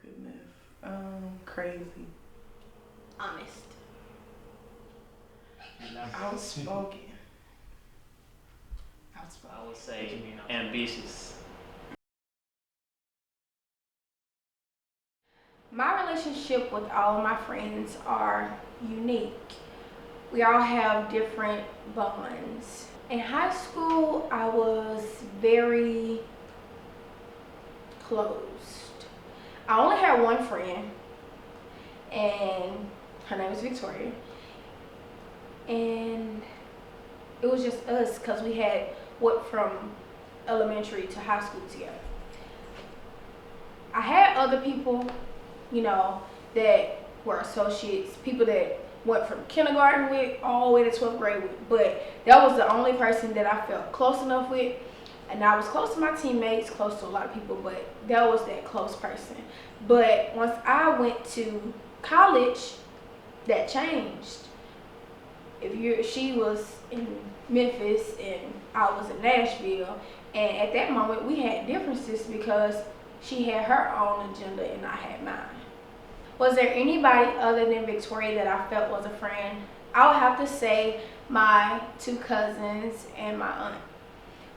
goodness. Crazy. Honest. Outspoken. I would say ambitious. My relationship with all of my friends are unique. We all have different bonds. In high school, I was very closed. I only had one friend, and her name was Victoria. And it was just us because we had went from elementary to high school together. I had other people, you know, that were associates, people that went from kindergarten with all the way to 12th grade with, but that was the only person that I felt close enough with. And I was close to my teammates, close to a lot of people, but that was that close person. But once I went to college, that changed. She was in Memphis and I was in Nashville, and at that moment we had differences because she had her own agenda and I had mine. Was there anybody other than Victoria that I felt was a friend? I would have to say my two cousins and my aunt.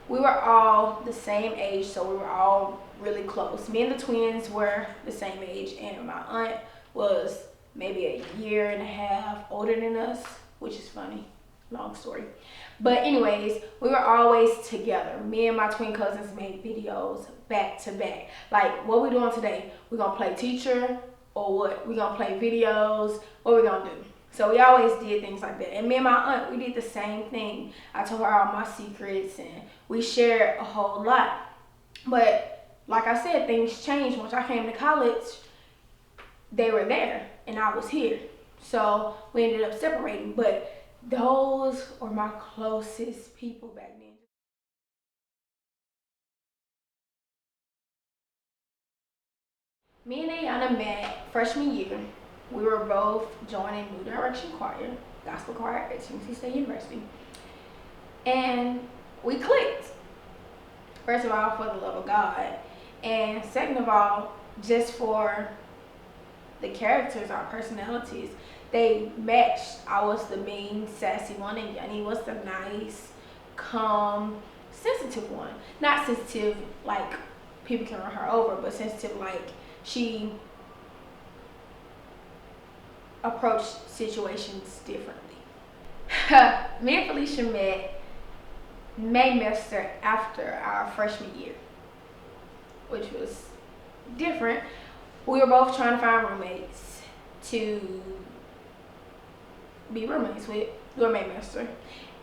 We were all the same age, so we were all really close. Me and the twins were the same age, and my aunt was maybe a year and a half older than us, which is funny. Long story. But anyways, we were always together. Me and my twin cousins made videos back to back. Like, what we doing today? We're gonna play teacher or what? We're gonna play videos. What we gonna do? So we always did things like that. And me and my aunt, we did the same thing. I told her all my secrets and we shared a whole lot. But like I said, things changed. Once I came to college, they were there and I was here. So we ended up separating. But those were my closest people back then. Me and Ayana met freshman year. We were both joining New Direction Choir, gospel choir at Tennessee State University. And we clicked. First of all, for the love of God. And second of all, just for the characters, our personalities. They matched. I was the mean, sassy one, and Yanni was the nice, calm, sensitive one. Not sensitive like people can run her over, but sensitive like she approached situations differently. Me and Felicia met May semester after our freshman year, which was different. We were both trying to find roommates to be roommates with during May semester,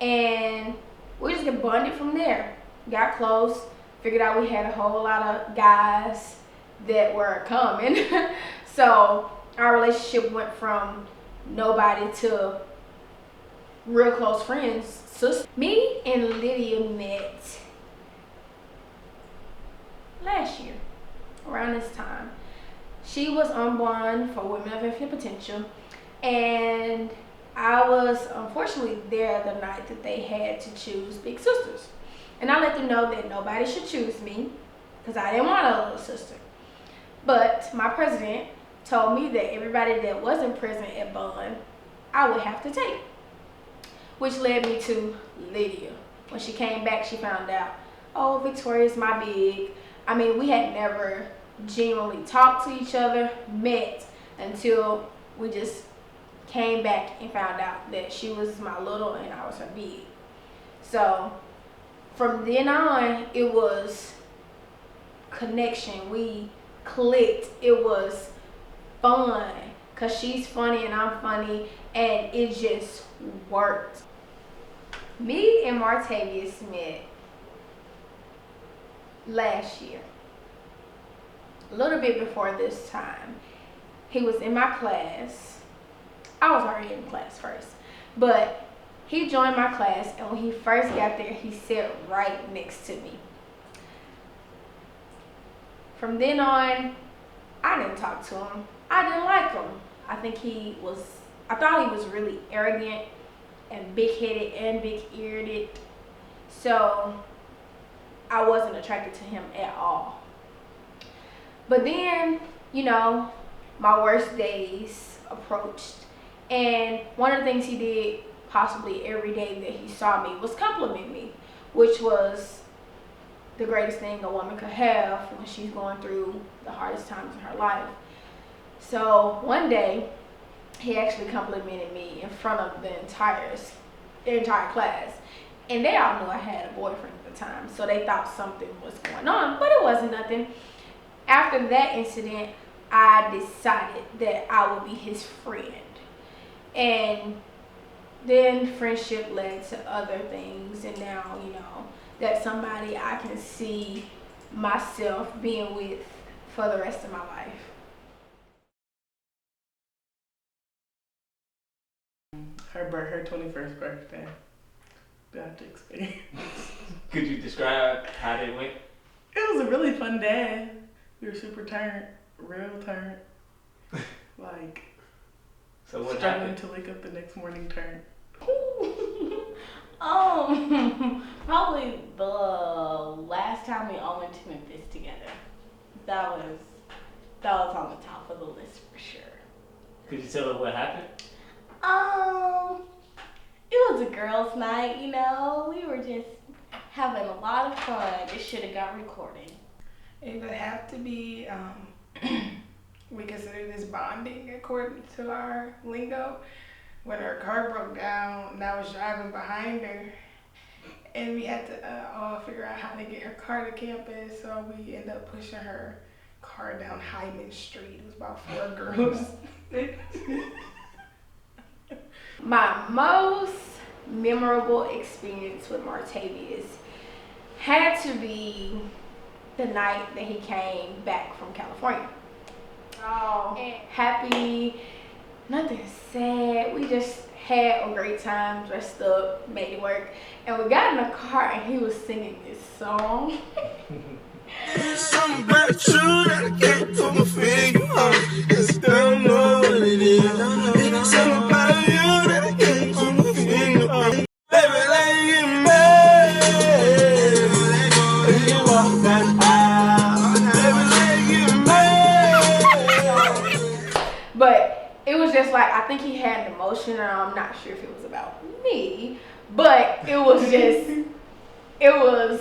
and we just get bonded from there. Got close, figured out we had a whole lot of guys that were coming. So our relationship went from nobody to real close friends. Me and Lydia met last year around this time. She was on bond for Women of Infinite Potential, and I was unfortunately there the night that they had to choose Big Sisters. And I let them know that nobody should choose me because I didn't want a little sister. But my president told me that everybody that wasn't present at bond, I would have to take. Which led me to Lydia. When she came back, she found out, oh, Victoria's my big. I mean, we had never genuinely talked to each other, met, until we just came back and found out that she was my little and I was her big. So from then on, it was connection. We clicked. It was fun because she's funny and I'm funny, and it just worked. Me and Martavius met last year, a little bit before this time. He was in my class. I was already in class first, but he joined my class, and when he first got there, he sat right next to me. From then on, I didn't talk to him. I didn't like him. I thought he was really arrogant and big-headed and big-eared. So I wasn't attracted to him at all. But then you know, my worst days approached. And one of the things he did possibly every day that he saw me was compliment me, which was the greatest thing a woman could have when she's going through the hardest times in her life. So one day, he actually complimented me in front of the entire class. And they all knew I had a boyfriend at the time, so they thought something was going on, but it wasn't nothing. After that incident, I decided that I would be his friend. And then friendship led to other things, and now, you know, that's somebody I can see myself being with for the rest of my life. Her 21st birthday. Got to experience. Could you describe how they went? It was a really fun day. We were super turned, real turned. Like, So what struggling happened? to wake up the next morning turned. Probably the last time we all went to Memphis together. That was on the top of the list for sure. Could you tell her what happened? It was a girls' night, you know. We were just having a lot of fun. It should have got recorded. It would have to be, we consider this bonding according to our lingo. When her car broke down and I was driving behind her, and we had to all figure out how to get her car to campus, so we ended up pushing her car down Hyman Street. It was about 4 girls. My most memorable experience with Martavius had to be the night that he came back from California. Oh. And happy, nothing sad. We just had a great time, dressed up, made it work. And we got in the car and he was singing this song. Something about you that I can't put my finger on. Cause I don't know what it is. It's something about you that I can't put my finger on. Baby, let it mad. When you walk that aisle. Baby, let it mad. But it was just like, I think he had an emotion, and I'm not sure if it was about me, but it was just, it was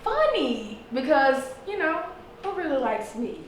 funny because, you know, who really likes me?